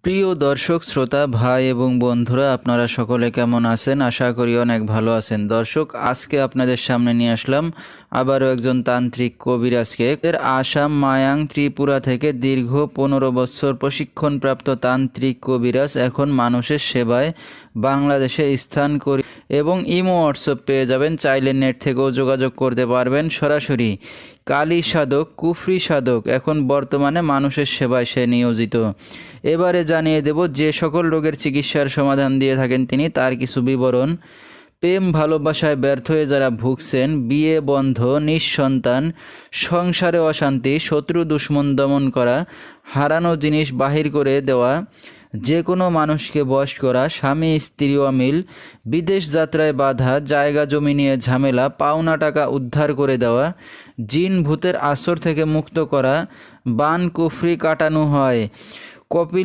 প্রিয় দর্শক শ্রোতা ভাই এবং বন্ধুরা, আপনারা সকলে কেমন আছেন? আশা করি অনেক ভালো আছেন। দর্শক, আজকে আপনাদের সামনে নিয়ে আসলাম আবারও একজন তান্ত্রিক কবিরাজকে। এর আসাম মায়াং ত্রিপুরা থেকে দীর্ঘ 15 বছর প্রশিক্ষণপ্রাপ্ত তান্ত্রিক কবিরাজ এখন মানুষের সেবায় বাংলাদেশে স্থান করি এবং ইমো হোয়াটসঅ্যাপ পেয়ে যাবেন। চাইলে নেট থেকেও যোগাযোগ করতে পারবেন সরাসরি। কালী সাধক, কুফরি সাধক, এখন বর্তমানে মানুষের সেবায় সে নিয়োজিত। এবারে জানিয়ে দেব যে সকল রোগের চিকিৎসার সমাধান দিয়ে থাকেন তিনি, তার কিছু বিবরণ। প্রেম ভালোবাসায় ব্যর্থ হয়ে যারা ভুগছেন, বিয়ে বন্ধ, নিঃসন্তান, সংসারে অশান্তি, শত্রু দুশ্মন দমন করা, হারানো জিনিস বাহির করে দেওয়া, যে কোনো মানুষকে বশ করা, স্বামী স্ত্রী অমিল, বিদেশ যাত্রায় বাধা, জায়গা জমি নিয়ে ঝামেলা, পাওনা টাকা উদ্ধার করে দেওয়া, জিন ভূতের আসর থেকে মুক্ত করা, বান কুফরি কাটানো হয়। কপিল